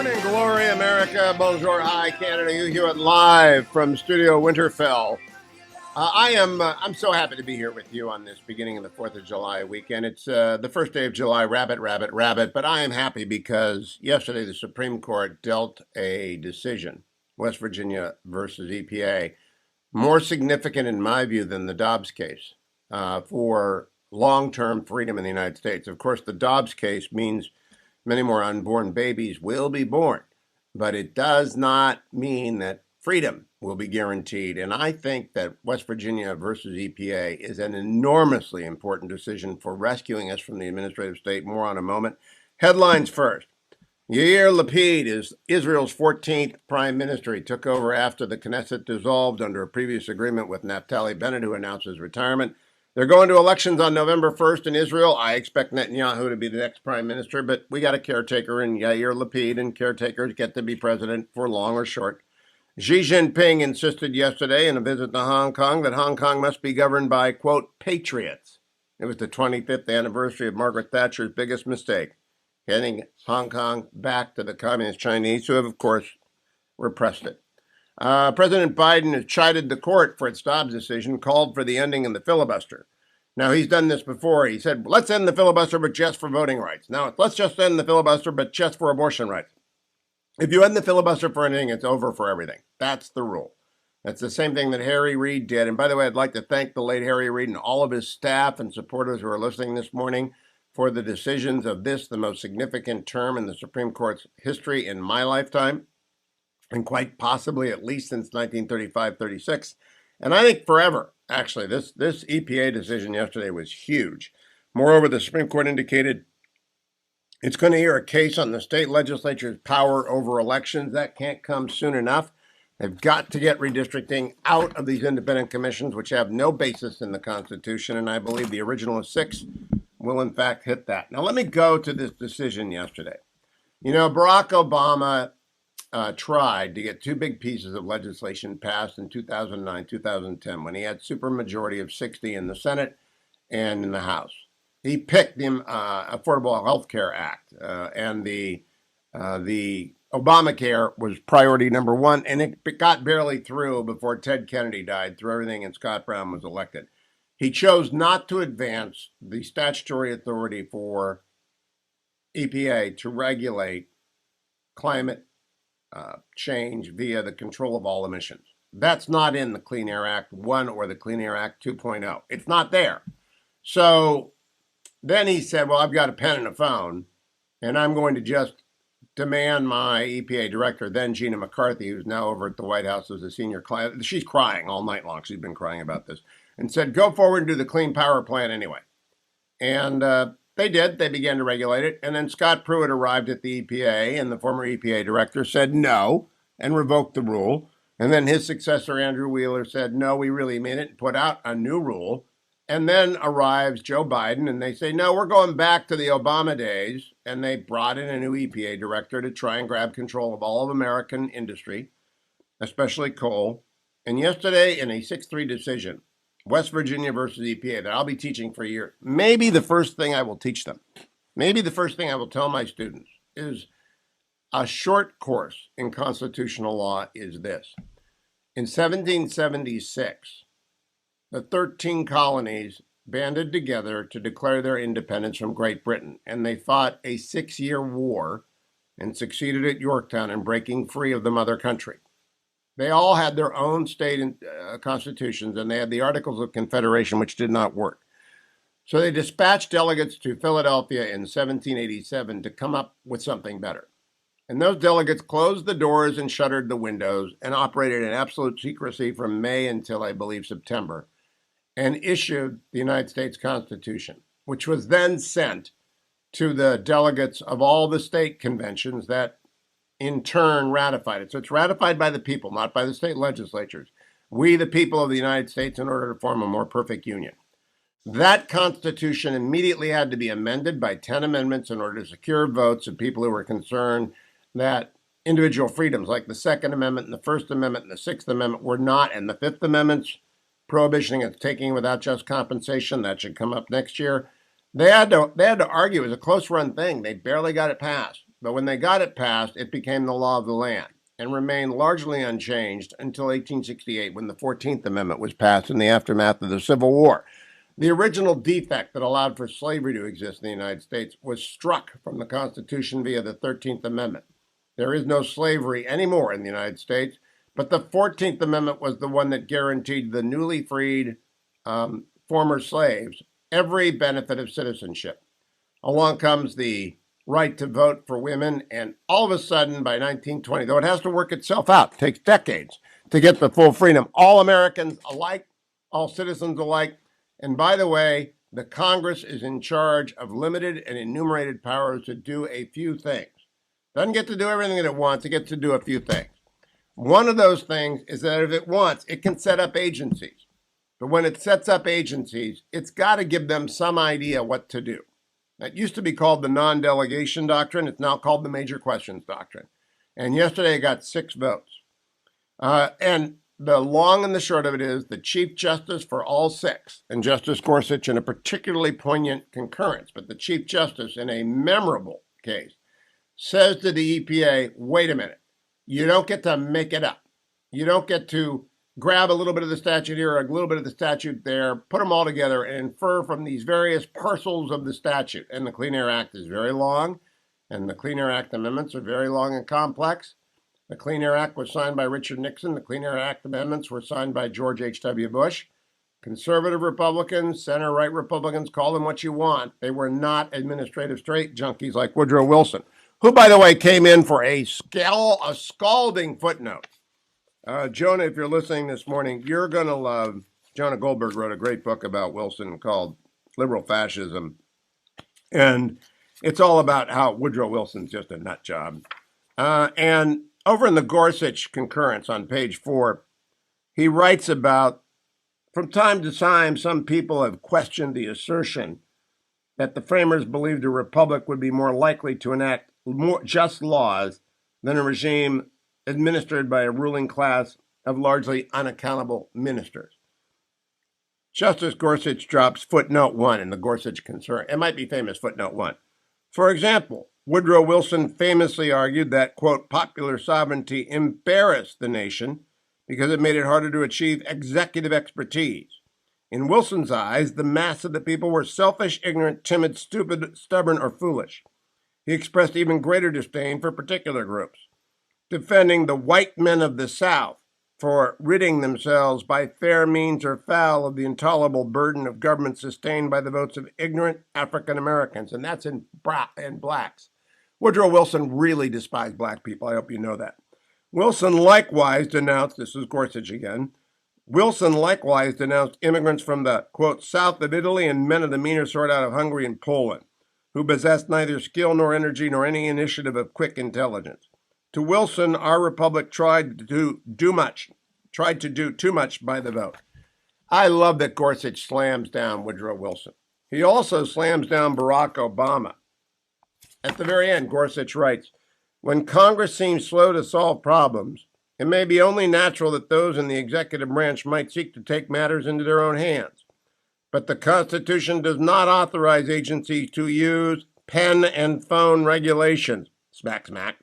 Morning glory, America. Bonjour, hi, Canada. You hear it live from Studio Winterfell. I'm so happy to be here with you on this beginning of the 4th of July weekend. It's the first day of July, rabbit. But I am happy because yesterday the Supreme Court dealt a decision, West Virginia versus EPA, more significant in my view than the Dobbs case for long-term freedom in the United States. Of course, the Dobbs case means many more unborn babies will be born, but it does not mean that freedom will be guaranteed. And I think that West Virginia versus EPA is an enormously important decision for rescuing us from the administrative state. More on a moment. Headlines first. Yair Lapid is Israel's 14th prime minister. He took over after the Knesset dissolved under a previous agreement with Naftali Bennett, who announced his retirement. They're going to elections on November 1st in Israel. I expect Netanyahu to be the next prime minister, but we got a caretaker in Yair Lapid, and caretakers get to be president for long or short. Xi Jinping insisted yesterday in a visit to Hong Kong that Hong Kong must be governed by, quote, patriots. It was the 25th anniversary of Margaret Thatcher's biggest mistake, handing Hong Kong back to the communist Chinese, who have, of course, repressed it. President Biden has chided the court for its Dobbs decision, called for the ending of the filibuster. Now, he's done this before. He said, let's end the filibuster, but just for voting rights. Now, let's just end the filibuster, but just for abortion rights. If you end the filibuster for anything, it's over for everything. That's the rule. That's the same thing that Harry Reid did. And by the way, I'd like to thank the late Harry Reid and all of his staff and supporters who are listening this morning for the decisions of this, the most significant term in the Supreme Court's history in my lifetime, and quite possibly at least since 1935-36. And I think forever, actually. This EPA decision yesterday was huge. Moreover, the Supreme Court indicated it's going to hear a case on the state legislature's power over elections. That can't come soon enough. They've got to get redistricting out of these independent commissions, which have no basis in the Constitution, and I believe the original of 6 will in fact hit that. Now, let me go to this decision yesterday. You know, Barack Obama tried to get 2 big pieces of legislation passed in 2009, 2010, when he had supermajority of 60 in the Senate and in the House. He picked the Affordable Health Care Act, and the Obamacare was priority number 1, and it got barely through before Ted Kennedy died, through everything, and Scott Brown was elected. He chose not to advance the statutory authority for EPA to regulate climate change via the control of all emissions. That's not in the Clean Air Act 1 or the Clean Air Act 2.0. It's not there. So then he said, well, I've got a pen and a phone, and I'm going to just demand my EPA director, then Gina McCarthy, who's now over at the White House as a senior client. She's crying all night long. She's been crying about this. And said, go forward and do the Clean Power Plan anyway. And they did. They began to regulate it. And then Scott Pruitt arrived at the EPA, and the former EPA director said no and revoked the rule. And then his successor, Andrew Wheeler, said, no, we really mean it, and put out a new rule. And then arrives Joe Biden, and they say, no, we're going back to the Obama days. And they brought in a new EPA director to try and grab control of all of American industry, especially coal. And yesterday, in a 6-3 decision, West Virginia versus EPA, that I'll be teaching for a year, maybe the first thing I will teach them, maybe the first thing I will tell my students is a short course in constitutional law is this. In 1776, the 13 colonies banded together to declare their independence from Great Britain, and they fought a 6-year war and succeeded at Yorktown in breaking free of the mother country. They all had their own state constitutions, and they had the Articles of Confederation, which did not work. So they dispatched delegates to Philadelphia in 1787 to come up with something better. And those delegates closed the doors and shuttered the windows and operated in absolute secrecy from May until, I believe, September, and issued the United States Constitution, which was then sent to the delegates of all the state conventions that in turn ratified it. So it's ratified by the people, not by the state legislatures. We, the people of the United States, in order to form a more perfect union. That Constitution immediately had to be amended by 10 amendments in order to secure votes of people who were concerned that individual freedoms like the Second Amendment and the First Amendment and the Sixth Amendment were not, and the Fifth Amendment's prohibition against taking without just compensation, that should come up next year. They had to argue. It was a close run thing. They barely got it passed. But when they got it passed, it became the law of the land and remained largely unchanged until 1868 when the 14th Amendment was passed in the aftermath of the Civil War. The original defect that allowed for slavery to exist in the United States was struck from the Constitution via the 13th Amendment. There is no slavery anymore in the United States, but the 14th Amendment was the one that guaranteed the newly freed former slaves every benefit of citizenship. Along comes the right to vote for women, and all of a sudden, by 1920, though it has to work itself out, it takes decades to get the full freedom. All Americans alike, all citizens alike. And by the way, the Congress is in charge of limited and enumerated powers to do a few things. Doesn't get to do everything that it wants, it gets to do a few things. One of those things is that if it wants, it can set up agencies. But when it sets up agencies, it's got to give them some idea what to do. That used to be called the non-delegation doctrine. It's now called the major questions doctrine. And yesterday it got 6 votes. And the long and the short of it is the Chief Justice for all 6, and Justice Gorsuch in a particularly poignant concurrence, but the Chief Justice in a memorable case, says to the EPA, wait a minute, you don't get to make it up. You don't get to grab a little bit of the statute here or a little bit of the statute there, put them all together and infer from these various parcels of the statute. And the Clean Air Act is very long, and the Clean Air Act amendments are very long and complex. The Clean Air Act was signed by Richard Nixon. The Clean Air Act amendments were signed by George H.W. Bush. Conservative Republicans, center-right Republicans, call them what you want. They were not administrative straight junkies like Woodrow Wilson, who, by the way, came in for a scalding footnote. Jonah, if you're listening this morning, you're going to love, Jonah Goldberg wrote a great book about Wilson called Liberal Fascism. And it's all about how Woodrow Wilson's just a nut job. And over in the Gorsuch concurrence on page 4, he writes about, from time to time, some people have questioned the assertion that the framers believed a republic would be more likely to enact more just laws than a regime administered by a ruling class of largely unaccountable ministers. Justice Gorsuch drops footnote 1 in the Gorsuch concern. It might be famous footnote 1. For example, Woodrow Wilson famously argued that, quote, popular sovereignty embarrassed the nation because it made it harder to achieve executive expertise. In Wilson's eyes, the mass of the people were selfish, ignorant, timid, stupid, stubborn, or foolish. He expressed even greater disdain for particular groups, defending the white men of the South for ridding themselves by fair means or foul of the intolerable burden of government sustained by the votes of ignorant African Americans, and that's in blacks. Woodrow Wilson really despised black people. I hope you know that. Wilson likewise denounced, this is Gorsuch again, Wilson likewise denounced immigrants from the, quote, south of Italy and men of the meaner sort out of Hungary and Poland, who possessed neither skill nor energy nor any initiative of quick intelligence. To Wilson, our republic tried to do too much by the vote. I love that Gorsuch slams down Woodrow Wilson. He also slams down Barack Obama. At the very end, Gorsuch writes, when Congress seems slow to solve problems, it may be only natural that those in the executive branch might seek to take matters into their own hands. But the Constitution does not authorize agencies to use pen and phone regulations, smack, smack,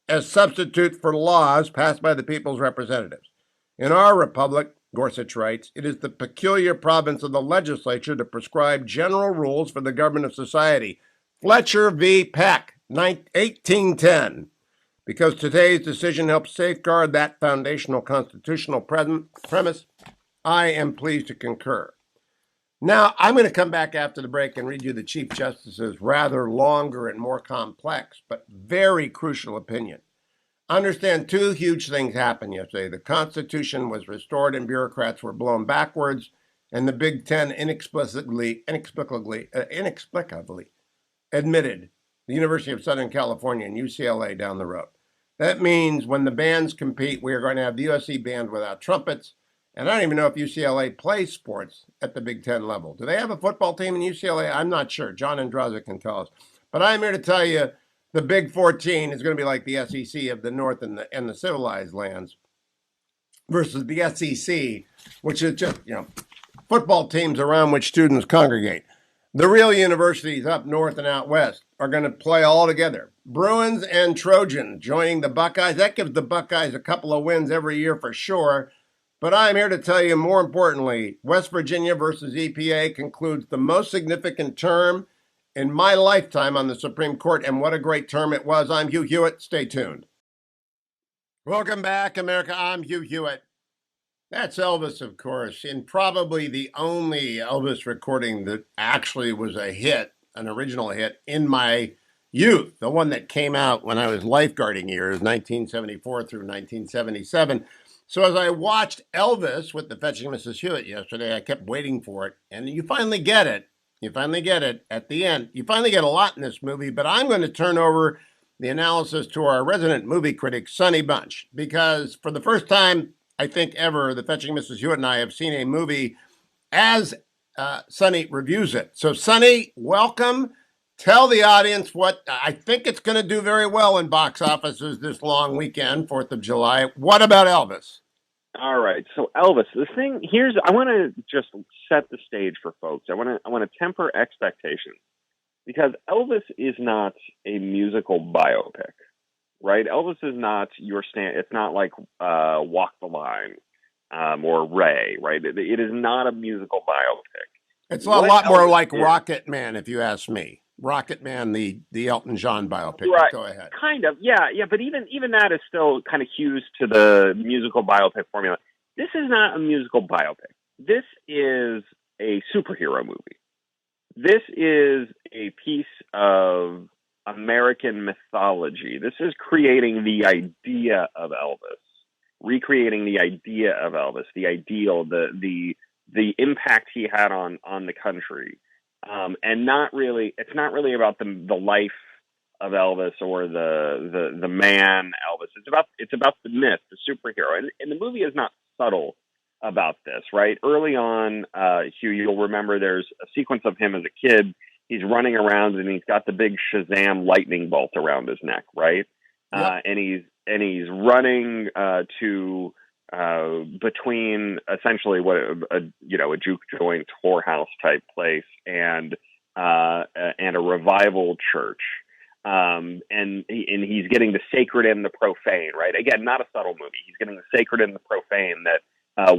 as substitute for laws passed by the people's representatives. In our republic, Gorsuch writes, it is the peculiar province of the legislature to prescribe general rules for the government of society. Fletcher v. Peck, 1810. Because today's decision helps safeguard that foundational constitutional premise, I am pleased to concur. Now, I'm going to come back after the break and read you the Chief Justice's rather longer and more complex, but very crucial opinion. Understand 2 huge things happened yesterday. The Constitution was restored and bureaucrats were blown backwards, and the Big Ten inexplicably admitted the University of Southern California and UCLA down the road. That means when the bands compete, we are going to have the USC band without trumpets. And I don't even know if UCLA plays sports at the Big Ten level. Do they have a football team in UCLA? I'm not sure. John Andraza can tell us. But I'm here to tell you the Big 14 is going to be like the SEC of the North and the civilized lands versus the SEC, which is just, football teams around which students congregate. The real universities up north and out west are going to play all together. Bruins and Trojans joining the Buckeyes. That gives the Buckeyes a couple of wins every year for sure. But I'm here to tell you, more importantly, West Virginia versus EPA concludes the most significant term in my lifetime on the Supreme Court. And what a great term it was. I'm Hugh Hewitt. Stay tuned. Welcome back, America. I'm Hugh Hewitt. That's Elvis, of course, and probably the only Elvis recording that actually was a hit, an original hit in my youth, the one that came out when I was lifeguarding years, 1974 through 1977. So as I watched Elvis with the Fetching Mrs. Hewitt yesterday, I kept waiting for it, and you finally get it. You finally get it at the end. You finally get a lot in this movie, but I'm going to turn over the analysis to our resident movie critic, Sonny Bunch, because for the first time, I think ever, the Fetching Mrs. Hewitt and I have seen a movie as Sonny reviews it. So, Sonny, welcome. Tell the audience what I think it's going to do very well in box offices this long weekend, 4th of July. What about Elvis? All right. So Elvis, I want to just set the stage for folks. I want to temper expectations because Elvis is not a musical biopic. Right, Elvis is not It's not like Walk the Line or Ray. Right, it is not a musical biopic. It's a lot more like Rocket Man, if you ask me. Rocket Man, the Elton John biopic. Right. Go ahead. Kind of, yeah. But even that is still kind of hews to the musical biopic formula. This is not a musical biopic. This is a superhero movie. This is a piece of American mythology. This is creating the idea of Elvis, recreating the idea of Elvis, the ideal, the impact he had on the country, and it's not really about the life of Elvis or the man Elvis. It's about the myth, the superhero, and the movie is not subtle about this. Right, early on, Hugh, you'll remember there's a sequence of him as a kid. He's running around and he's got the big Shazam lightning bolt around his neck, right? Yep. And he's running to between essentially what a juke joint whorehouse type place and a revival church, and he's getting the sacred and the profane, right? Again, not a subtle movie. He's getting the sacred and the profane that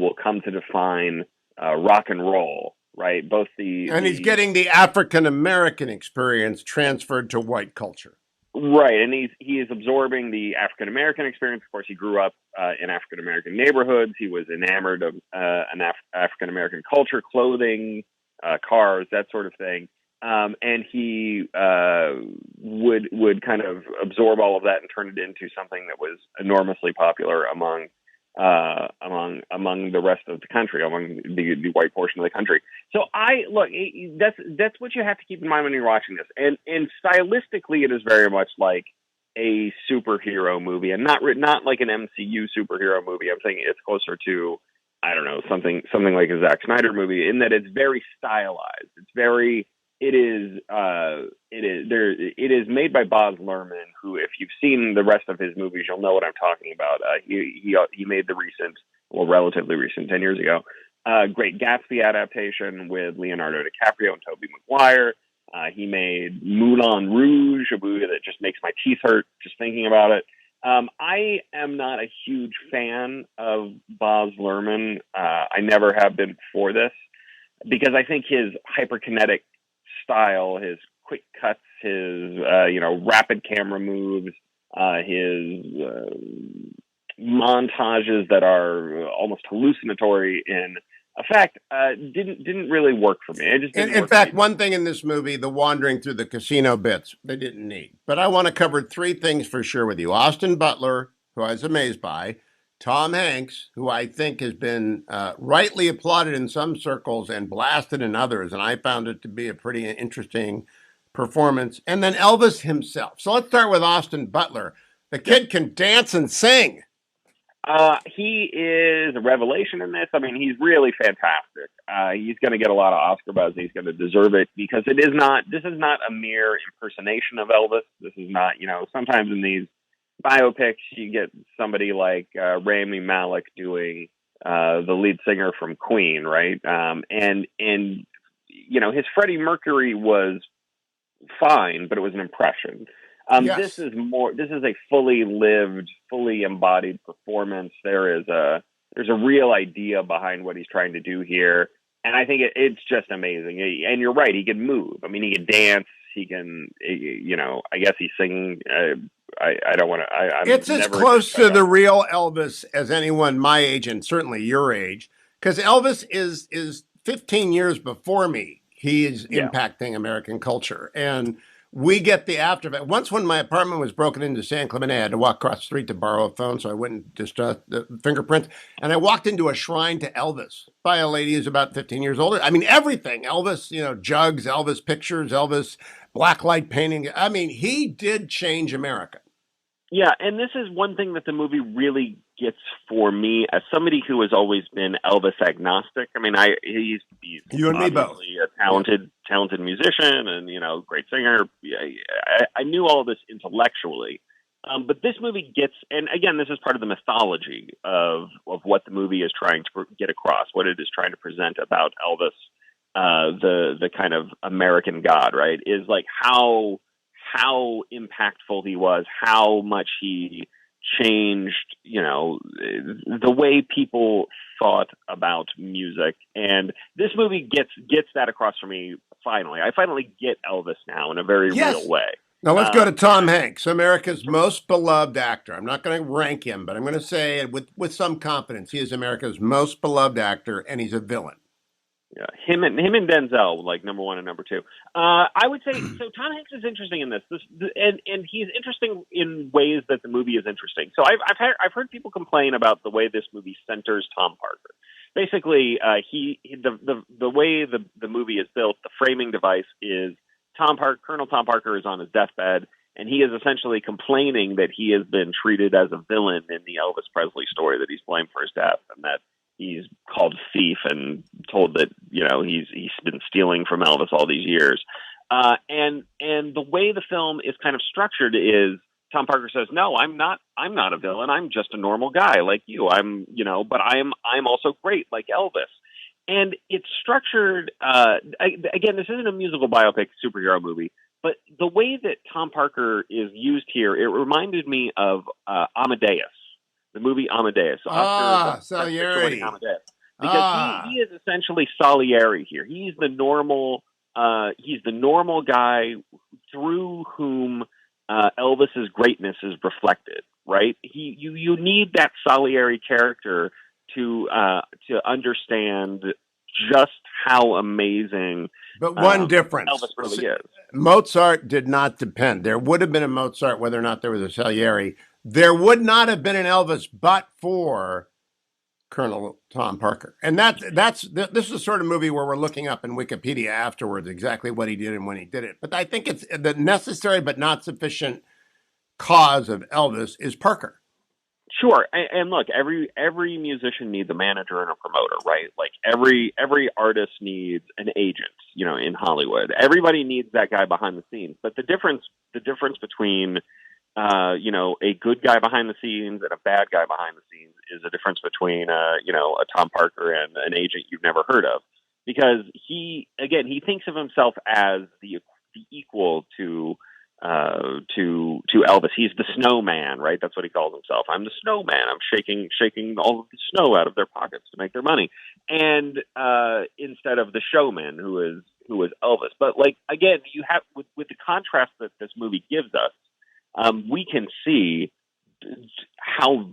will come to define rock and roll. Right, he's getting the African American experience transferred to white culture. Right, and he is absorbing the African American experience. Of course, he grew up in African American neighborhoods. He was enamored of an African American culture, clothing, cars, that sort of thing. And he would kind of absorb all of that and turn it into something that was enormously popular among the rest of the country, among the white portion of the country. So that's what you have to keep in mind when you're watching this. And stylistically, it is very much like a superhero movie, and not like an MCU superhero movie. I'm saying it's closer to, I don't know, something like a Zack Snyder movie, in that it's very stylized. It is made by Baz Luhrmann, who, if you've seen the rest of his movies, you'll know what I'm talking about. He made the relatively recent, 10 years ago, Great Gatsby adaptation with Leonardo DiCaprio and Tobey Maguire. He made Moulin Rouge, a movie that just makes my teeth hurt just thinking about it. I am not a huge fan of Baz Luhrmann. I never have been before this, because I think his hyperkinetic style, his quick cuts, his rapid camera moves, his montages that are almost hallucinatory in effect, didn't really work for me. It just didn't in fact, one thing in this movie, the wandering through the casino bits, they didn't need. But I want to cover three things for sure with you. Austin Butler, who I was amazed by. Tom Hanks, who I think has been rightly applauded in some circles and blasted in others, and I found it to be a pretty interesting performance. And then Elvis himself. So let's start with Austin Butler. The kid can dance and sing. He is a revelation in this. I mean, he's really fantastic. He's going to get a lot of Oscar buzz. He's going to deserve it, because this is not a mere impersonation of Elvis. This is not, sometimes in these biopics, you get somebody like Rami Malek doing the lead singer from Queen, right? And his Freddie Mercury was fine, but it was an impression. This Yes. is a fully lived, fully embodied performance. There's a real idea behind what he's trying to do here. And I think it's just amazing. And you're right. He can move. I mean, he can dance. He can, I guess he's singing. I don't want to, It's as close to the real Elvis as anyone my age and certainly your age, because Elvis is 15 years before me. He is impacting American culture. And we get the after effect. Once when my apartment was broken into San Clemente, I had to walk across the street to borrow a phone, so I wouldn't distrust the fingerprints. And I walked into a shrine to Elvis by a lady who's about 15 years older. I mean, everything. Elvis, jugs, Elvis pictures, Elvis blacklight painting. I mean, he did change America. Yeah, and this is one thing that the movie really gets for me as somebody who has always been Elvis agnostic. I mean, he's you and me both. A talented musician and great singer. I knew all this intellectually, but this movie gets, and again, this is part of the mythology of what the movie is trying to get across, what it is trying to present about Elvis, the kind of American god, right? Is like how impactful he was, how much he changed, the way people thought about music. And this movie gets that across for me. Finally, I finally get Elvis now in a very real way. Now let's go to Tom Hanks, America's most beloved actor. I'm not going to rank him, but I'm going to say with some confidence, he is America's most beloved actor, and he's a villain. Yeah, him and Denzel, like number one and number two. I would say so. Tom Hanks is interesting in this, and he's interesting in ways that the movie is interesting. So I've heard people complain about the way this movie centers Tom Parker. Basically, the way the movie is built, the framing device is Colonel Tom Parker is on his deathbed, and he is essentially complaining that he has been treated as a villain in the Elvis Presley story, that he's blamed for his death, and that he's called thief and told that he's been stealing from Elvis all these years. And the way the film is kind of structured is Tom Parker says, "No, I'm not a villain. I'm just a normal guy like you. But I'm also great like Elvis." And it's structured again. This isn't a musical biopic superhero movie, but the way that Tom Parker is used here, it reminded me of Amadeus. The movie Amadeus. Salieri. Amadeus. Because he is essentially Salieri here. He's the normal guy through whom Elvis's greatness is reflected, right? You need that Salieri character to understand just how amazing. But one difference. Elvis really is. Mozart did not depend. There would have been a Mozart whether or not there was a Salieri. There would not have been an Elvis but for Colonel Tom Parker. And this is the sort of movie where we're looking up in Wikipedia afterwards exactly what he did and when he did it. But I think it's the necessary but not sufficient cause of Elvis is Parker. Sure. And look, every musician needs a manager and a promoter, right? Like every artist needs an agent, in Hollywood. Everybody needs that guy behind the scenes. But the difference between a good guy behind the scenes and a bad guy behind the scenes is a difference between, a Tom Parker and an agent you've never heard of, because he thinks of himself as the equal to Elvis. He's the snowman, right? That's what he calls himself. I'm the snowman. I'm shaking all of the snow out of their pockets to make their money. And, instead of the showman who is Elvis. But like, again, you have, with the contrast that this movie gives us, we can see how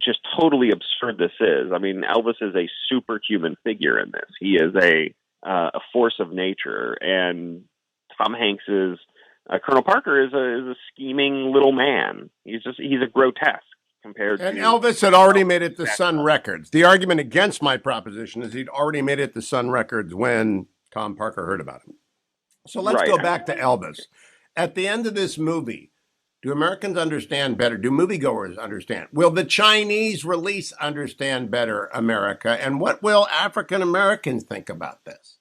just totally absurd this is. I mean, Elvis is a superhuman figure in this. He is a force of nature, and Tom Hanks is Colonel Parker is a scheming little man. He's a grotesque compared. And Elvis had already made it to Sun Records. The argument against my proposition is he'd already made it to Sun Records when Tom Parker heard about him. So let's go back to Elvis. At the end of this movie, do Americans understand better? Do moviegoers understand? Will the Chinese release understand better America? And what will African Americans think about this?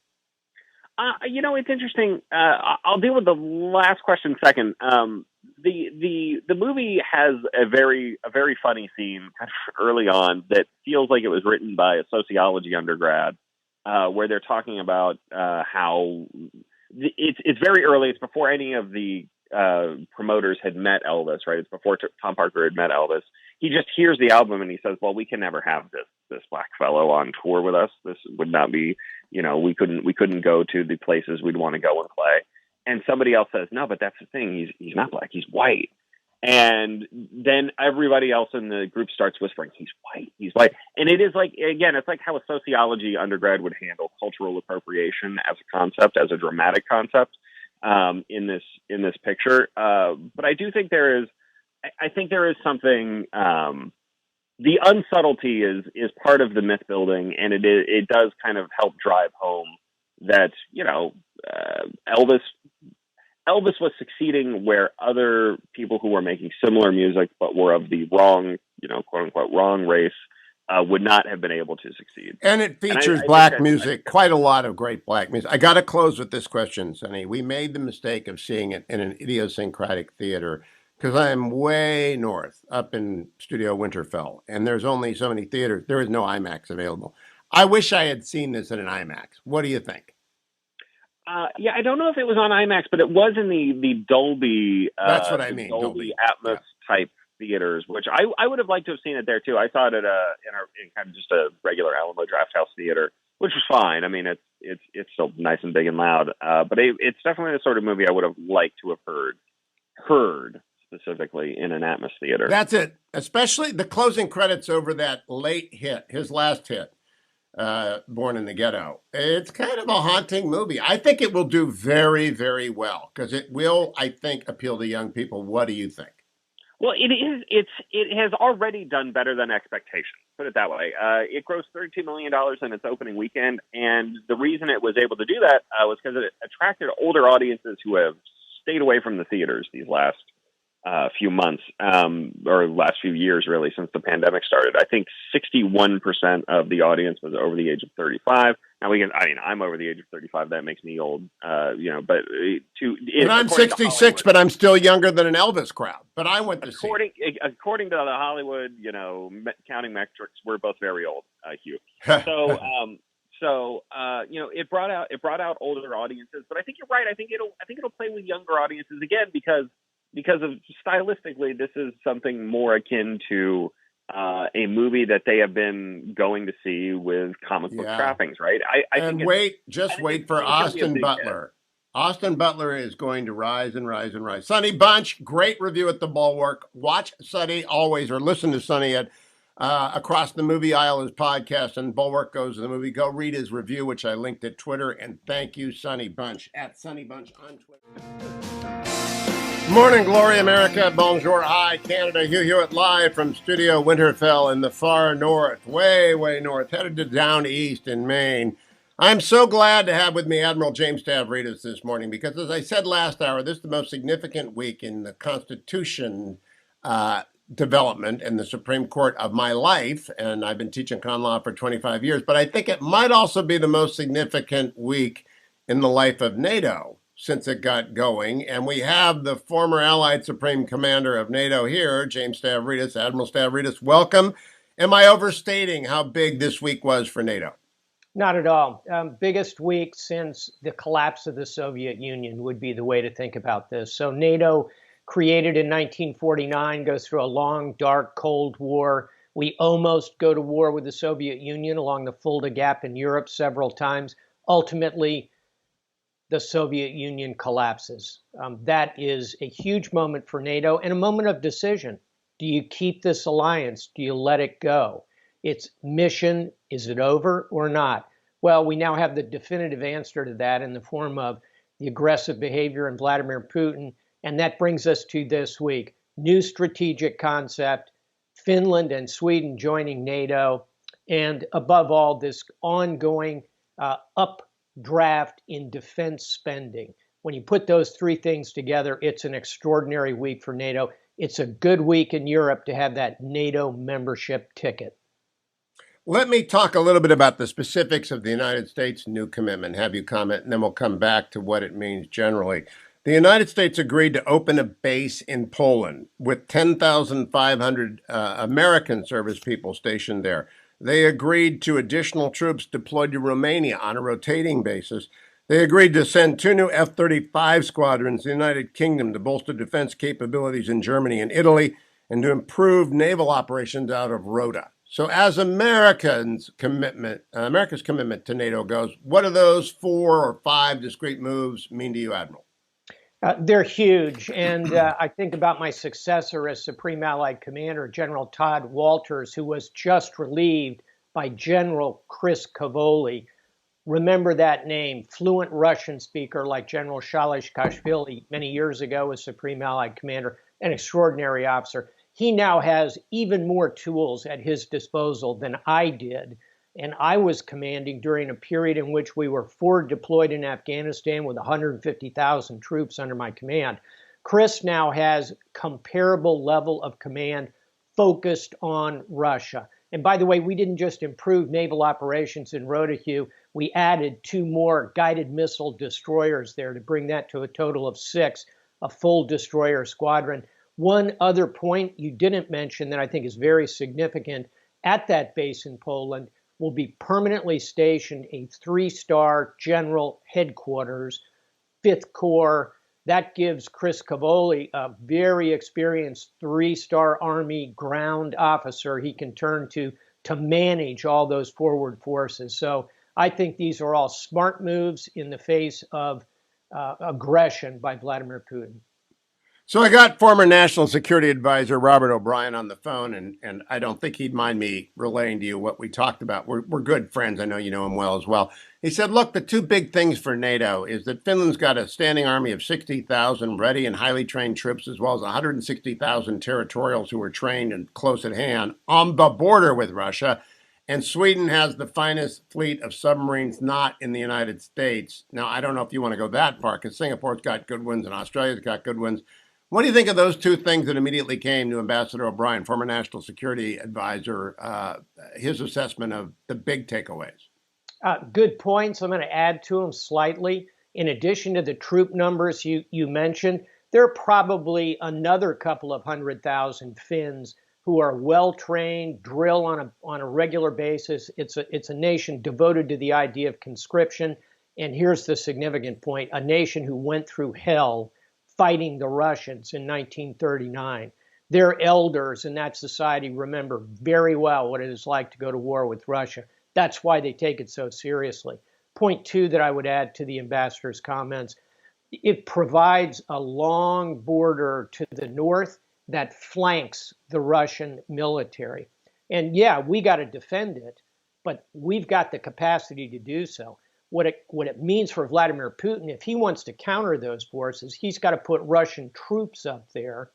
It's interesting. I'll deal with the last question second. The movie has a very funny scene kind of early on that feels like it was written by a sociology undergrad. where they're talking about how it's very early. It's before any of the promoters had met Elvis, right? It's before Tom Parker had met Elvis. He just hears the album and he says, "Well, we can never have this black fellow on tour with us. This would not be, we couldn't go to the places we'd want to go and play." And somebody else says, "No, but that's the thing. He's not black. He's white." And then everybody else in the group starts whispering, "He's white. He's white." And it is like, again, it's like how a sociology undergrad would handle cultural appropriation as a concept, as a dramatic concept, in this picture. But I do think there is something. The unsubtlety is part of the myth building, and it does kind of help drive home that Elvis was succeeding where other people who were making similar music but were of the wrong, quote unquote, wrong race would not have been able to succeed. And it features black music, quite a lot of great black music. I got to close with this question, Sonny. We made the mistake of seeing it in an idiosyncratic theater because I am way north, up in Studio Winterfell, and there's only so many theaters. There is no IMAX available. I wish I had seen this in an IMAX. What do you think? Yeah, I don't know if it was on IMAX, but it was in the Dolby. That's what I mean. Dolby Atmos type theaters, which I would have liked to have seen it there too. I saw it in kind of just a regular Alamo Drafthouse theater, which was fine. I mean, it's still nice and big and loud, but it's definitely the sort of movie I would have liked to have heard specifically in an Atmos theater. That's it. Especially the closing credits over that late hit, his last hit. Born in the Ghetto. It's kind of a haunting movie. I think it will do very, very well because it will, I think, appeal to young people. What do you think? Well, it has already done better than expectations. Put it that way. It grossed $32 million in its opening weekend, and the reason it was able to do that was because it attracted older audiences who have stayed away from the theaters these last few months, or last few years, really, since the pandemic started. I think 61% of the audience was over the age of 35. Now I'm over the age of 35. That makes me old, but I'm 66, but I'm still younger than an Elvis crowd. But I went to see. According to the Hollywood, counting metrics, we're both very old, Hugh. So, it brought out older audiences, but I think you're right. I think it'll play with younger audiences again because of stylistically, this is something more akin to a movie that they have been going to see with comic book trappings, right? Wait for Austin Butler. Austin Butler is going to rise and rise and rise. Sonny Bunch, great review at the Bulwark. Watch Sonny always, or listen to Sonny at Across the Movie Aisle, his podcast, and Bulwark Goes to the Movie. Go read his review, which I linked at Twitter. And thank you, Sonny Bunch, at Sonny Bunch on Twitter. Morning, Glory, America. Bonjour, hi, Canada. Hugh Hewitt live from Studio Winterfell in the far north, way, way north, headed to down east in Maine. I'm so glad to have with me Admiral James Stavridis this morning because, as I said last hour, this is the most significant week in the Constitution development in the Supreme Court of my life, and I've been teaching con law for 25 years, but I think it might also be the most significant week in the life of NATO since it got going. And we have the former Allied Supreme Commander of NATO here, James Stavridis. Admiral Stavridis, welcome. Am I overstating how big this week was for NATO? Not at all. Biggest week since the collapse of the Soviet Union would be the way to think about this. So NATO, created in 1949, goes through a long, dark, Cold War. We almost go to war with the Soviet Union along the Fulda Gap in Europe several times. Ultimately, the Soviet Union collapses. That is a huge moment for NATO and a moment of decision. Do you keep this alliance? Do you let it go? Its mission, is it over or not? Well, we now have the definitive answer to that in the form of the aggressive behavior in Vladimir Putin. And that brings us to this week. New strategic concept, Finland and Sweden joining NATO, and above all, this ongoing updraft in defense spending. When you put those three things together, it's an extraordinary week for NATO. It's a good week in Europe to have that NATO membership ticket. Let me talk a little bit about the specifics of the United States' new commitment, have you comment, and then we'll come back to what it means generally. The United States agreed to open a base in Poland with 10,500 American service people stationed there. They agreed to additional troops deployed to Romania on a rotating basis. They agreed to send 2 new F-35 squadrons to the United Kingdom to bolster defense capabilities in Germany and Italy and to improve naval operations out of Rota. So as America's commitment to NATO goes, what do those 4 or 5 discrete moves mean to you, Admiral? They're huge. And I think about my successor as Supreme Allied Commander, General Todd Walters, who was just relieved by General Chris Cavoli. Remember that name, fluent Russian speaker like General Shalishkashvili many years ago was Supreme Allied Commander, an extraordinary officer. He now has even more tools at his disposal than I did. And I was commanding during a period in which we were forward deployed in Afghanistan with 150,000 troops under my command. Chris now has comparable level of command focused on Russia. And by the way, we didn't just improve naval operations in Rota, Hugh. We added 2 more guided missile destroyers there to bring that to a total of 6, a full destroyer squadron. One other point you didn't mention that I think is very significant, at that base in Poland will be permanently stationed a 3-star general headquarters, 5th Corps. That gives Chris Cavoli, a very experienced 3-star Army ground officer he can turn to manage all those forward forces. So I think these are all smart moves in the face of aggression by Vladimir Putin. So I got former National Security Advisor Robert O'Brien on the phone, and I don't think he'd mind me relaying to you what we talked about. We're good friends. I know you know him well as well. He said, look, the 2 big things for NATO is that Finland's got a standing army of 60,000 ready and highly trained troops, as well as 160,000 territorials who are trained and close at hand on the border with Russia. And Sweden has the finest fleet of submarines not in the United States. Now, I don't know if you want to go that far, because Singapore's got good ones and Australia's got good ones. What do you think of those 2 things that immediately came to Ambassador O'Brien, former National Security Advisor, his assessment of the big takeaways? Good points. I'm going to add to them slightly. In addition to the troop numbers you mentioned, there are probably another couple of 100,000 Finns who are well-trained, drill on a regular basis. It's a nation devoted to the idea of conscription. And here's the significant point, a nation who went through hell fighting the Russians in 1939. Their elders in that society remember very well what it is like to go to war with Russia. That's why they take it so seriously. Point 2 that I would add to the ambassador's comments, it provides a long border to the north that flanks the Russian military. And yeah, we got to defend it, but we've got the capacity to do so. What it means for Vladimir Putin, if he wants to counter those forces, he's got to put Russian troops up there.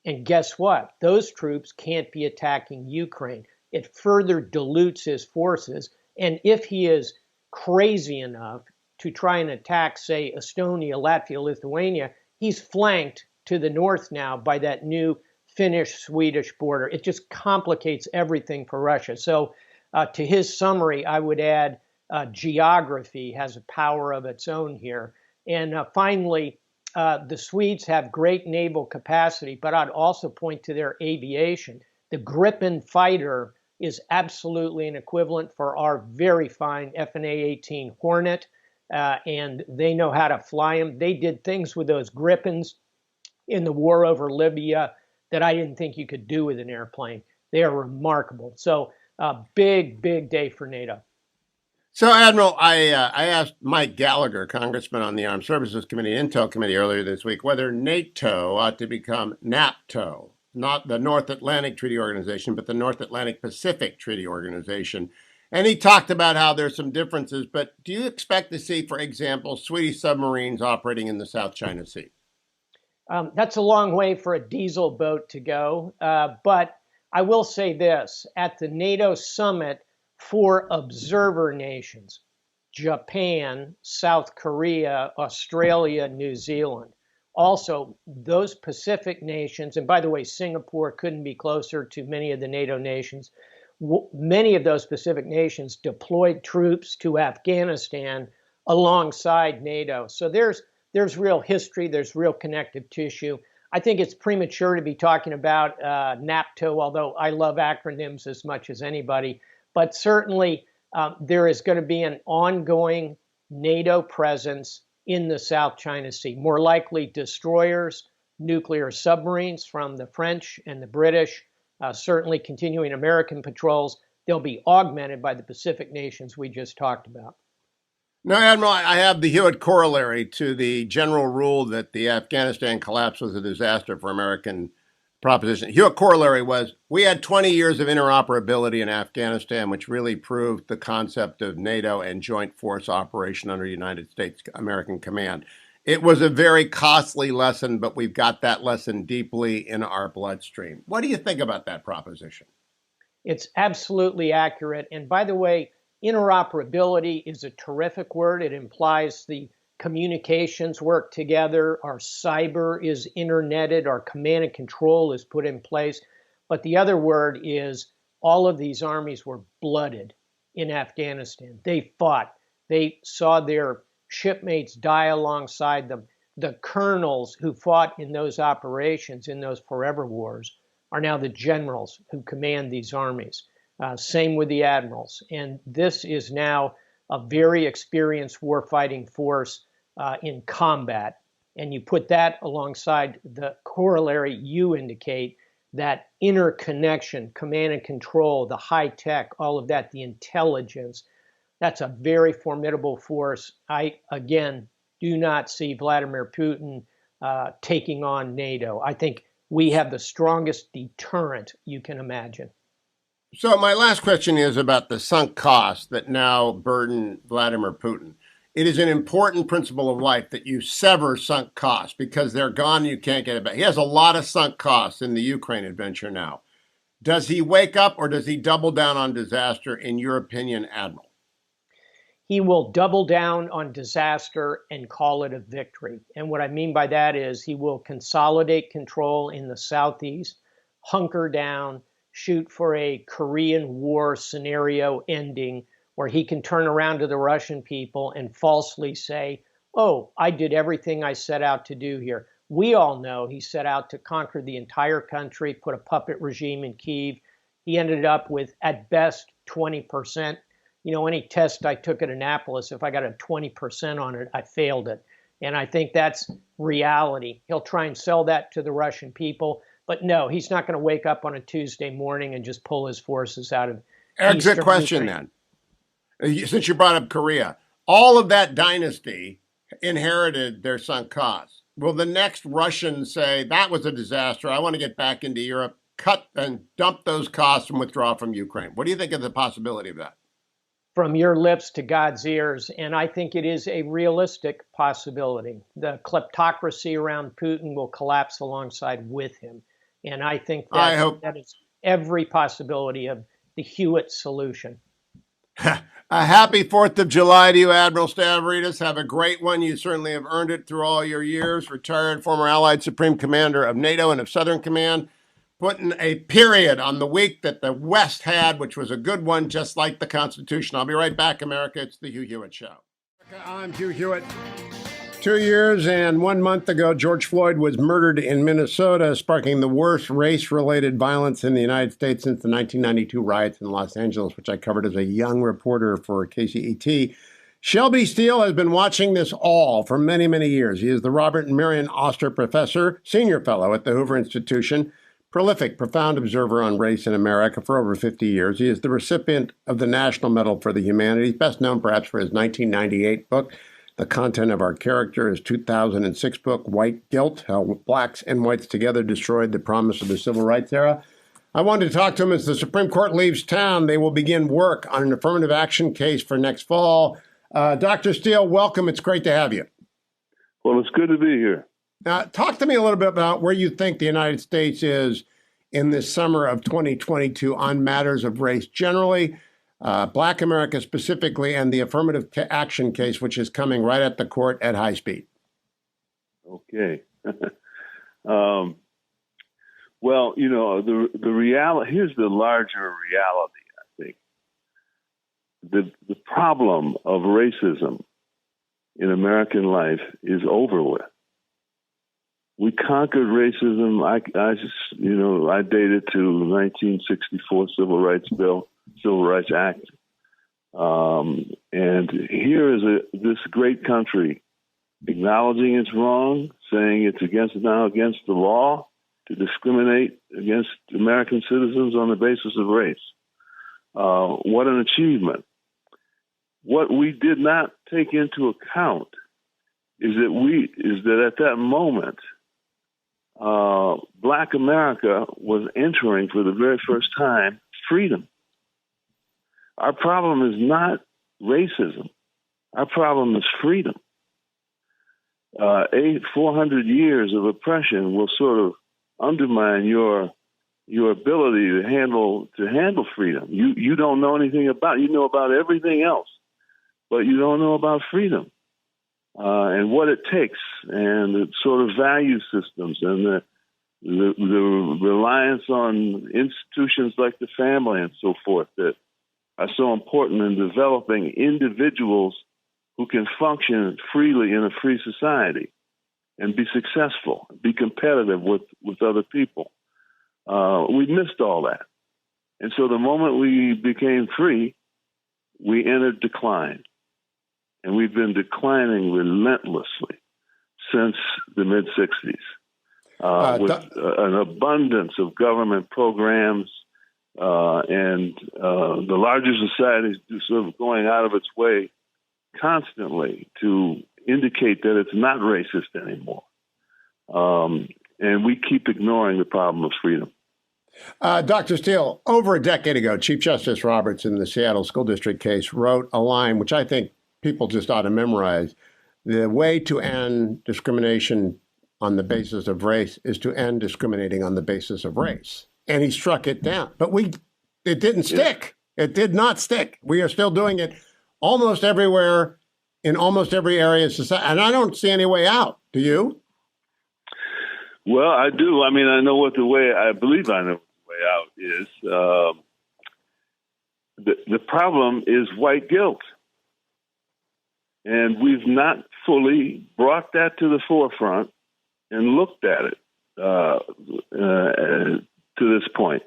And guess what? Those troops can't be attacking Ukraine. It further dilutes his forces. And if he is crazy enough to try and attack, say, Estonia, Latvia, Lithuania, he's flanked to the north now by that new Finnish-Swedish border. It just complicates everything for Russia. So to his summary, I would add, geography has a power of its own here. And finally, the Swedes have great naval capacity, but I'd also point to their aviation. The Gripen fighter is absolutely an equivalent for our very fine F/A-18 Hornet, and they know how to fly them. They did things with those Gripens in the war over Libya that I didn't think you could do with an airplane. They are remarkable. So big, big day for NATO. So, Admiral, I asked Mike Gallagher, Congressman on the Armed Services Committee, Intel Committee earlier this week, whether NATO ought to become NAPTO, not the North Atlantic Treaty Organization, but the North Atlantic Pacific Treaty Organization. And he talked about how there's some differences, but do you expect to see, for example, Swedish submarines operating in the South China Sea? That's a long way for a diesel boat to go. But I will say this, at the NATO summit, 4 observer nations, Japan, South Korea, Australia, New Zealand. Also, those Pacific nations, and by the way, Singapore couldn't be closer to many of the NATO nations. Many of those Pacific nations deployed troops to Afghanistan alongside NATO. So there's real history, there's real connective tissue. I think it's premature to be talking about NAPTO, although I love acronyms as much as anybody. But certainly there is going to be an ongoing NATO presence in the South China Sea, more likely destroyers, nuclear submarines from the French and the British, certainly continuing American patrols. They'll be augmented by the Pacific nations we just talked about. Now, Admiral, I have the Hewitt corollary to the general rule that the Afghanistan collapse was a disaster for American proposition. Hewitt corollary was we had 20 years of interoperability in Afghanistan, which really proved the concept of NATO and joint force operation under United States American command. It was a very costly lesson, but we've got that lesson deeply in our bloodstream. What do you think about that proposition? It's absolutely accurate. And by the way, interoperability is a terrific word. It implies the communications work together. Our cyber is interneted. Our command and control is put in place. But the other word is all of these armies were blooded in Afghanistan. They fought. They saw their shipmates die alongside them. The colonels who fought in those operations, in those forever wars, are now the generals who command these armies. Same with the admirals. And this is now a very experienced warfighting force in combat. And you put that alongside the corollary you indicate, that interconnection, command and control, the high tech, all of that, the intelligence. That's a very formidable force. I, again, do not see Vladimir Putin taking on NATO. I think we have the strongest deterrent you can imagine. So my last question is about the sunk costs that now burden Vladimir Putin. It is an important principle of life that you sever sunk costs because they're gone and you can't get it back. He has a lot of sunk costs in the Ukraine adventure now. Does he wake up or does he double down on disaster, in your opinion, Admiral? He will double down on disaster and call it a victory. And what I mean by that is he will consolidate control in the southeast, hunker down, shoot for a Korean War scenario ending where he can turn around to the Russian people and falsely say, oh, I did everything I set out to do here. We all know he set out to conquer the entire country, put a puppet regime in Kyiv. He ended up with, at best, 20%. You know, any test I took at Annapolis, if I got a 20% on it, I failed it. And I think that's reality. He'll try and sell that to the Russian people. But no, he's not going to wake up on a Tuesday morning and just pull his forces out of Exit question Ukraine. Then. Since you brought up Korea, all of that dynasty inherited their sunk costs. Will the next Russian say, that was a disaster, I want to get back into Europe, cut and dump those costs and withdraw from Ukraine? What do you think of the possibility of that? From your lips to God's ears, and I think it is a realistic possibility. The kleptocracy around Putin will collapse alongside with him. And I think that is every possibility of the Hewitt solution. A happy 4th of July to you, Admiral Stavridis. Have a great one. You certainly have earned it through all your years. Retired former Allied Supreme Commander of NATO and of Southern Command. Putting a period on the week that the West had, which was a good one, just like the Constitution. I'll be right back, America. It's the Hugh Hewitt Show. I'm Hugh Hewitt. 2 years and 1 month ago, George Floyd was murdered in Minnesota, sparking the worst race-related violence in the United States since the 1992 riots in Los Angeles, which I covered as a young reporter for KCET. Shelby Steele has been watching this all for many, many years. He is the Robert and Marion Oster Professor, Senior Fellow at the Hoover Institution, prolific, profound observer on race in America for over 50 years. He is the recipient of the National Medal for the Humanities, best known perhaps for his 1998 book, The Content of Our Character, his 2006 book, White Guilt, How Blacks and Whites Together Destroyed the Promise of the Civil Rights Era. I wanted to talk to him as the Supreme Court leaves town. They will begin work on an affirmative action case for next fall. Dr. Steele, welcome. It's great to have you. Well, it's good to be here. Talk to me a little bit about where you think the United States is in this summer of 2022 on matters of race generally, Black America specifically, and the affirmative action case, which is coming right at the court at high speed. Okay. Well, you know, the reality, here's the larger reality, I think. The problem of racism in American life is over with. We conquered racism. I date it to 1964 Civil Rights Bill, Civil Rights Act. And here is this great country acknowledging it's wrong, saying it's against the law to discriminate against American citizens on the basis of race. What an achievement. What we did not take into account is that at that moment, Black America was entering for the very first time freedom. Our problem is not racism. Our problem is freedom. 400 years of oppression will sort of undermine your ability to handle freedom. You don't know anything about. You know about everything else, but you don't know about freedom and what it takes, and the sort of value systems and the reliance on institutions like the family and so forth that are so important in developing individuals who can function freely in a free society and be successful, be competitive with other people. We missed all that. And so the moment we became free, we entered decline. And we've been declining relentlessly since the mid-60s with an abundance of government programs and the larger societies sort of going out of its way constantly to indicate that it's not racist anymore. And we keep ignoring the problem of freedom. Dr. Steele, over a decade ago, Chief Justice Roberts in the Seattle School District case wrote a line which I think people just ought to memorize. The way to end discrimination on the basis of race is to end discriminating on the basis of race. And he struck it down. But it didn't stick. It did not stick. We are still doing it almost everywhere, in almost every area of society. And I don't see any way out. Do you? Well, I do. I mean, I believe I know what the way out is. The problem is white guilt. And we've not fully brought that to the forefront and looked at it to this point.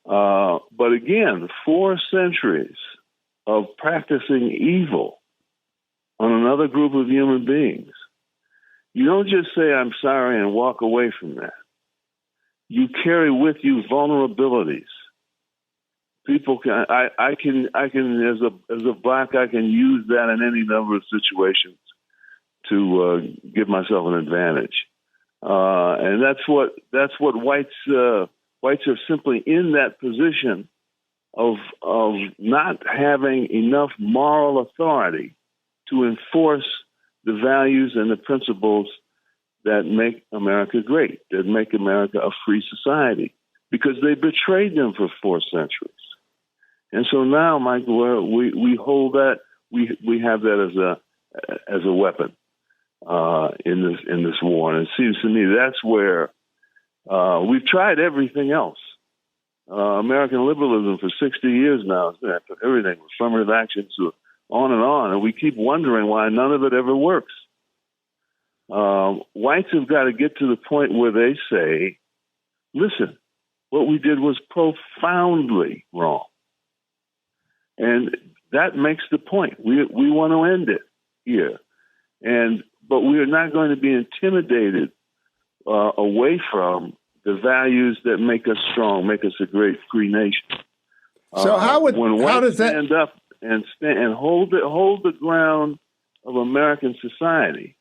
But again, 4 centuries of practicing evil on another group of human beings. You don't just say, I'm sorry, and walk away from that. You carry with you vulnerabilities. People can, I can, as a Black, I can use that in any number of situations to give myself an advantage. And that's what whites are simply in that position of not having enough moral authority to enforce the values and the principles that make America great, that make America a free society, because they betrayed them for 4 centuries. And so now, Michael, we hold that, we have that as a weapon in this war. And it seems to me that's where we've tried everything else. American liberalism for 60 years now has been everything, affirmative action, so on, and we keep wondering why none of it ever works. Whites have got to get to the point where they say, listen, what we did was profoundly wrong. And that makes the point. We want to end it here. But we are not going to be intimidated away from the values that make us strong, make us a great free nation. So when whites stand up and hold the ground of American society,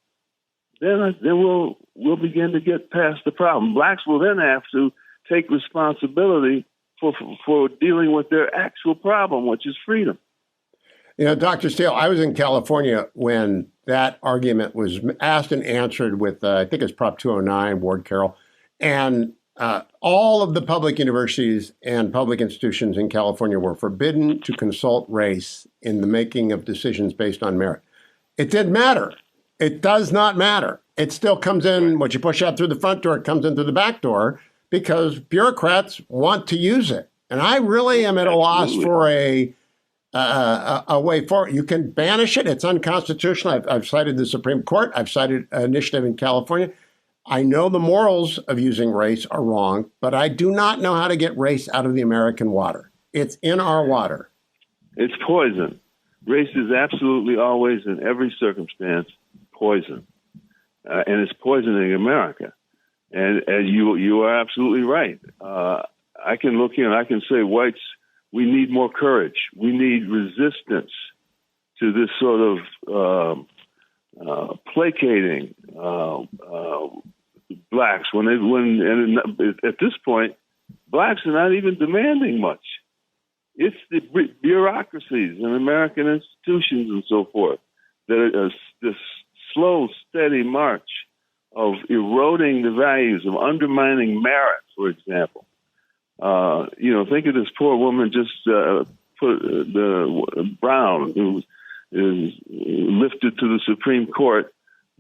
then we'll begin to get past the problem. Blacks will then have to take responsibility for dealing with their actual problem, which is freedom. You know, Dr. Steele, I was in California when that argument was asked and answered with, I think it's Prop 209, Ward Carroll, and all of the public universities and public institutions in California were forbidden to consult race in the making of decisions based on merit. It didn't matter. It does not matter. It still comes in, what you push out through the front door, it comes in through the back door, because bureaucrats want to use it. And I really am at a loss for a way forward. You can banish it. It's unconstitutional. I've cited the Supreme Court. I've cited an initiative in California. I know the morals of using race are wrong, but I do not know how to get race out of the American water. It's in our water. It's poison. Race is absolutely always, in every circumstance, poison. And it's poisoning America. And you are absolutely right. I can look here and I can say, whites, we need more courage. We need resistance to this sort of placating blacks. And at this point, blacks are not even demanding much. It's the bureaucracies and American institutions and so forth that are this slow, steady march of eroding the values, of undermining merit, for example. Think of this poor woman Brown, who is lifted to the Supreme Court,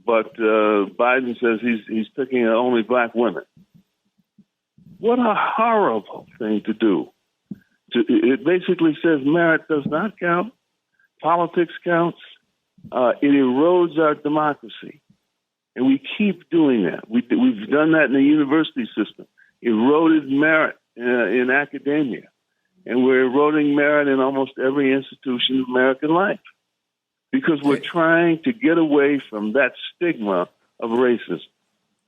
but Biden says he's picking only black women. What a horrible thing to do. It basically says merit does not count, politics counts. It erodes our democracy. And we keep doing that. We've done that in the university system, eroded merit in academia. And we're eroding merit in almost every institution of American life because we're trying to get away from that stigma of racism.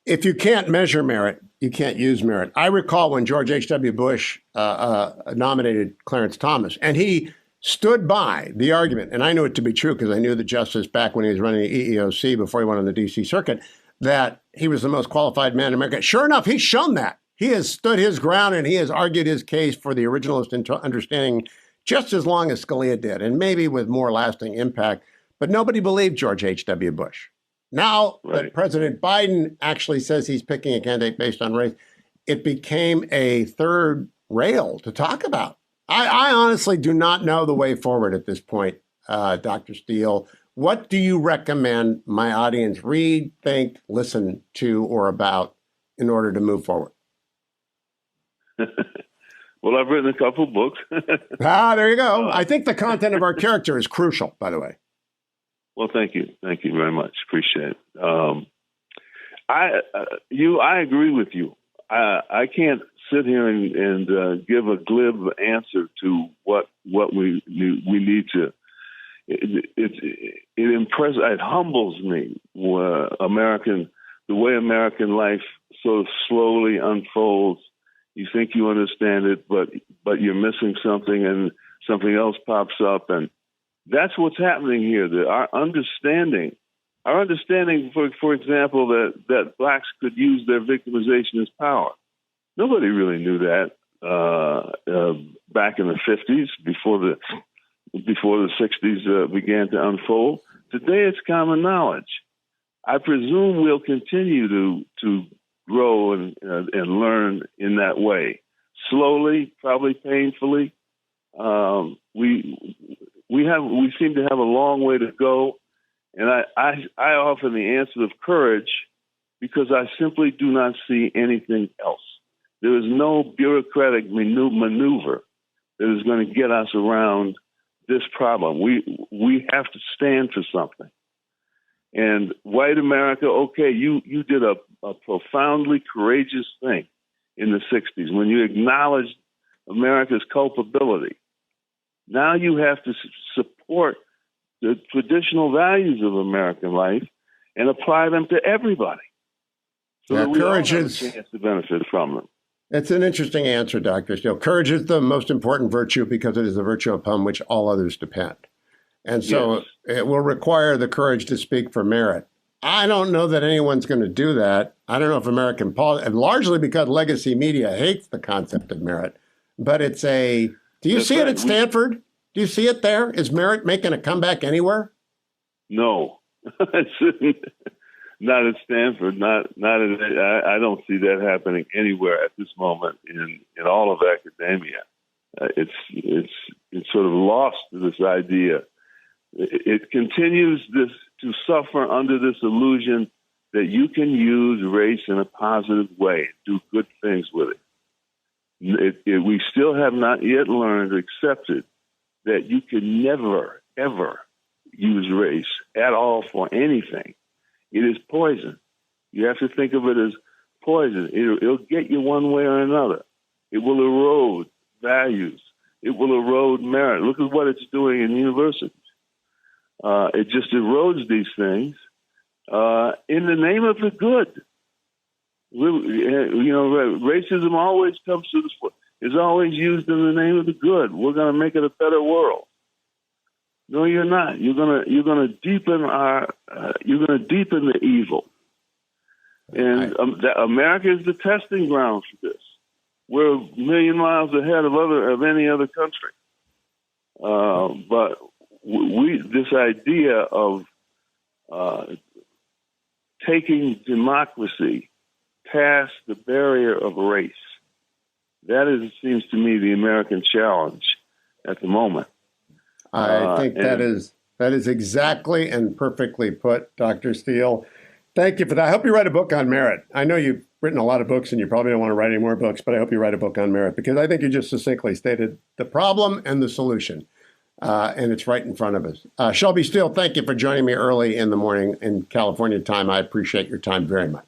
If you can't measure merit, you can't use merit. I recall when George H.W. Bush nominated Clarence Thomas, and he stood by the argument, and I knew it to be true because I knew the justice back when he was running the EEOC before he went on the D.C. circuit, that he was the most qualified man in America. Sure enough, he's shown that. He has stood his ground and he has argued his case for the originalist understanding just as long as Scalia did, and maybe with more lasting impact. But nobody believed George H.W. Bush. Now that President Biden actually says he's picking a candidate based on race, it became a third rail to talk about. I honestly do not know the way forward at this point, Dr. Steele. What do you recommend my audience read, think, listen to, or about in order to move forward? Well, I've written a couple books. There you go. I think the content of our character is crucial, by the way. Well, thank you. Thank you very much. Appreciate it. I agree with you. I can't sit here and give a glib answer to what we need to. It humbles me the way American life sort of slowly unfolds. You think you understand it, but you're missing something, and something else pops up, and that's what's happening here. Our understanding, for example, that blacks could use their victimization as power. Nobody really knew that back in the 50s, before the 60s began to unfold. Today, it's common knowledge. I presume we'll continue to grow and learn in that way, slowly, probably painfully. We seem to have a long way to go, and I offer the answer of courage because I simply do not see anything else. There is no bureaucratic maneuver that is going to get us around this problem. We have to stand for something. And white America, okay, you did a profoundly courageous thing in the 60s when you acknowledged America's culpability. Now you have to support the traditional values of American life and apply them to everybody. So that we all have a chance to benefit from them. It's an interesting answer, Dr. Steele. Courage is the most important virtue because it is the virtue upon which all others depend. And so It will require the courage to speak for merit. I don't know that anyone's going to do that. I don't know if American politics, and largely because legacy media hates the concept of merit, but do you see it at Stanford? Do you see it there? Is merit making a comeback anywhere? No, not at Stanford. I don't see that happening anywhere at this moment in all of academia. It's sort of lost to this idea. It continues to suffer under this illusion that you can use race in a positive way, do good things with it. We still have not yet learned or accepted that you can never, ever use race at all for anything. It is poison. You have to think of it as poison. It'll get you one way or another. It will erode values. It will erode merit. Look at what it's doing in universities. It just erodes these things in the name of the good. Racism always comes to the fore. Is always used in the name of the good. We're going to make it a better world. No, you're not. You're gonna deepen the evil. And America is the testing ground for this. We're a million miles ahead of any other country. But this idea of taking democracy past the barrier of race, that is, it seems to me, the American challenge at the moment. I think that is exactly and perfectly put, Dr. Steele. Thank you for that. I hope you write a book on merit. I know you've written a lot of books and you probably don't want to write any more books, but I hope you write a book on merit because I think you just succinctly stated the problem and the solution. And it's right in front of us. Shelby Steele, thank you for joining me early in the morning in California time. I appreciate your time very much.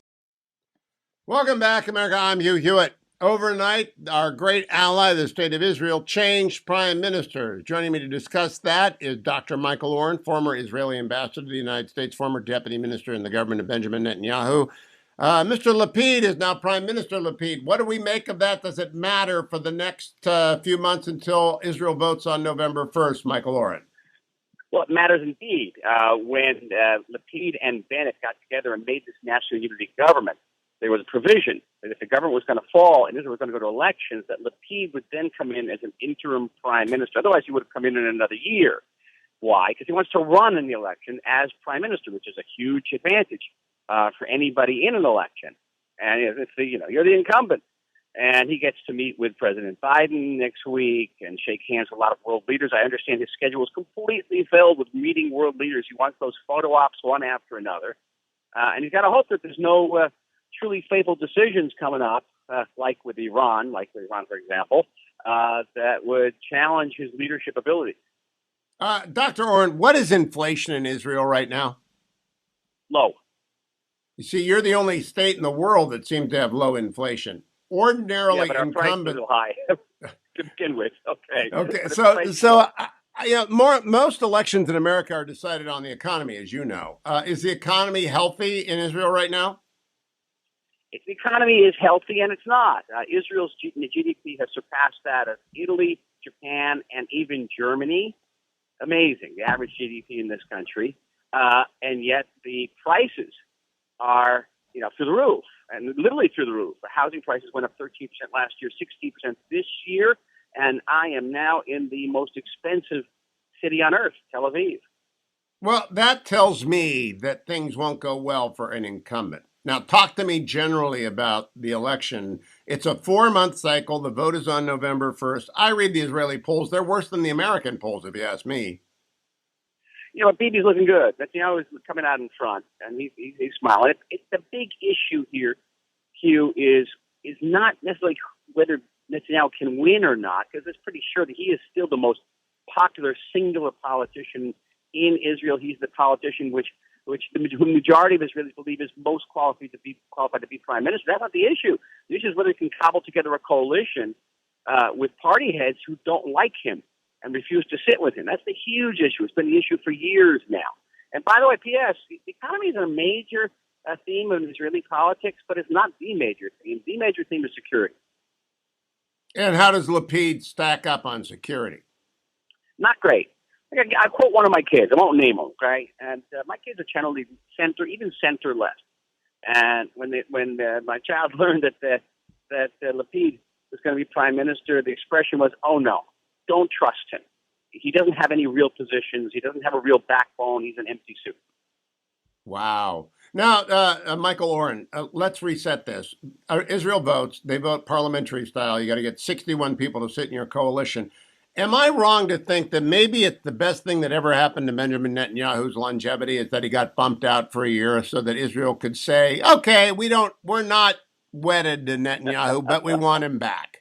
Welcome back, America. I'm Hugh Hewitt. Overnight, our great ally, the State of Israel, changed prime minister. Joining me to discuss that is Dr. Michael Oren, former Israeli ambassador to the United States, former deputy minister in the government of Benjamin Netanyahu. Mr. Lapid is now Prime Minister Lapid. What do we make of that? Does it matter for the next few months until Israel votes on November 1st, Michael Oren? Well, it matters indeed. When Lapid and Bennett got together and made this national unity government, there was a provision that if the government was going to fall and Israel was going to go to elections, that Lapid would then come in as an interim prime minister. Otherwise, he would have come in another year. Why? Because he wants to run in the election as prime minister, which is a huge advantage for anybody in an election. And you're the incumbent. And he gets to meet with President Biden next week and shake hands with a lot of world leaders. I understand his schedule is completely filled with meeting world leaders. He wants those photo ops one after another. And he's got to hope that there's no truly fatal decisions coming up, like with Iran, for example, that would challenge his leadership ability. Dr. Oren, what is inflation in Israel right now? Low. You see, you're the only state in the world that seems to have low inflation. Ordinarily, but our prices are high to begin with. Okay. Most elections in America are decided on the economy, as you know. Is the economy healthy in Israel right now? The economy is healthy, and it's not. Israel's GDP has surpassed that of Italy, Japan, and even Germany. Amazing, the average GDP in this country. And yet the prices are, through the roof, and literally through the roof. The housing prices went up 13% last year, 16% this year, and I am now in the most expensive city on earth, Tel Aviv. Well, that tells me that things won't go well for an incumbent. Now, talk to me generally about the election. It's a 4-month cycle. The vote is on November 1st. I read the Israeli polls. They're worse than the American polls, if you ask me. Bibi's looking good. Netanyahu is coming out in front, and he's smiling. It's the big issue here, Hugh, is not necessarily whether Netanyahu can win or not, because it's pretty sure that he is still the most popular singular politician in Israel. He's the politician which the majority of Israelis believe is most qualified to be prime minister. That's not the issue. The issue is whether he can cobble together a coalition with party heads who don't like him and refuse to sit with him. That's the huge issue. It's been the issue for years now. And by the way, P.S., the economy is a major theme of Israeli politics, but it's not the major theme. The major theme is security. And how does Lapid stack up on security? Not great. I quote one of my kids. I won't name him, okay? And my kids are generally center-left. And when my child learned that Lapid was going to be prime minister, the expression was, "Oh no, don't trust him. He doesn't have any real positions. He doesn't have a real backbone. He's an empty suit." Wow. Now, Michael Oren, let's reset this. Israel votes. They vote parliamentary style. You got to get 61 people to sit in your coalition. Am I wrong to think that maybe it's the best thing that ever happened to Benjamin Netanyahu's longevity is that he got bumped out for a year so that Israel could say, okay, we're not wedded to Netanyahu, but we want him back?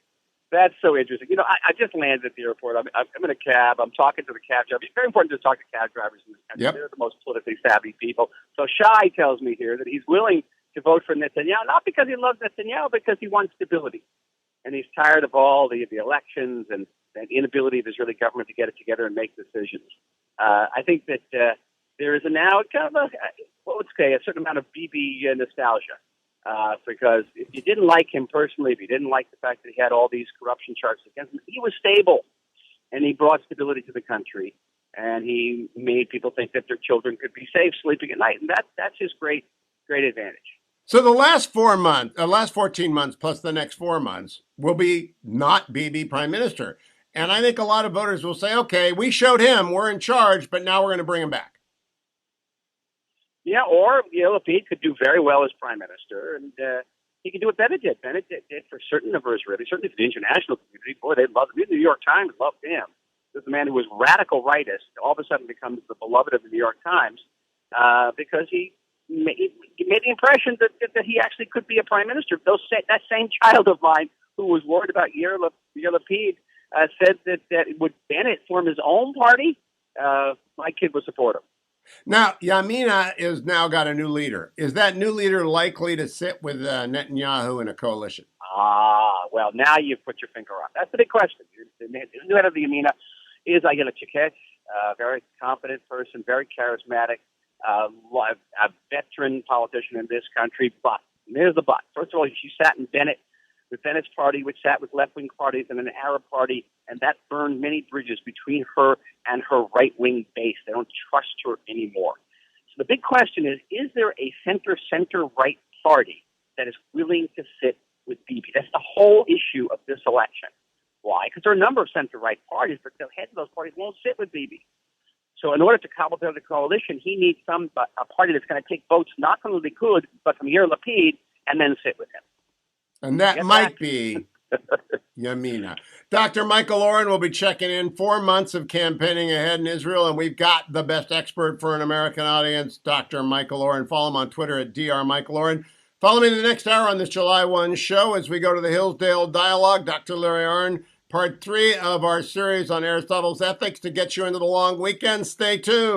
That's so interesting. I just landed at the airport. I'm in a cab. I'm talking to the cab driver. It's very important to talk to cab drivers in this country. Yep. They're the most politically savvy people. So Shai tells me here that he's willing to vote for Netanyahu, not because he loves Netanyahu, because he wants stability. And he's tired of all the elections and the inability of the Israeli government to get it together and make decisions. I think that there is now kind of a certain amount of Bibi nostalgia. Because if you didn't like him personally, if you didn't like the fact that he had all these corruption charges against him, he was stable, and he brought stability to the country, and he made people think that their children could be safe sleeping at night, and that's his great advantage. So the last 14 months plus the next 4 months will be not Bibi prime minister. And I think a lot of voters will say, okay, we showed him, we're in charge, but now we're going to bring him back. Yeah, or Lapid could do very well as prime minister, and he could do what Bennett did. Bennett did for certain of Israelis, certainly for the international community. Boy, they loved him. The New York Times loved him. This is a man who was radical rightist, all of a sudden becomes the beloved of the New York Times because he made the impression that he actually could be a prime minister. That same child of mine who was worried about Yair Lapid said that would Bennett form his own party, my kid would support him. Now, Yamina is now got a new leader. Is that new leader likely to sit with Netanyahu in a coalition? Well, now you've put your finger on it. That's the big question. The new head of the Yamina is Ayelet Shaked, a very competent person, very charismatic, a veteran politician in this country. But there's the but. First of all, she sat in with Bennett's party, which sat with left-wing parties and an Arab party, and that burned many bridges between her and her right-wing base. They don't trust her anymore. So the big question is there a center-right party that is willing to sit with Bibi? That's the whole issue of this election. Why? Because there are a number of center-right parties, but the heads of those parties won't sit with Bibi. So in order to cobble together the coalition, he needs a party that's going to take votes not from the Likud, but from Yair Lapid, and then sit with him. And that might be Yamina. Dr. Michael Oren will be checking in 4 months of campaigning ahead in Israel, and we've got the best expert for an American audience, Dr. Michael Oren. Follow him on Twitter at drmichaeloren. Follow me in the next hour on this July 1 show as we go to the Hillsdale Dialogue. Dr. Larry Oren, part 3 of our series on Aristotle's ethics to get you into the long weekend. Stay tuned.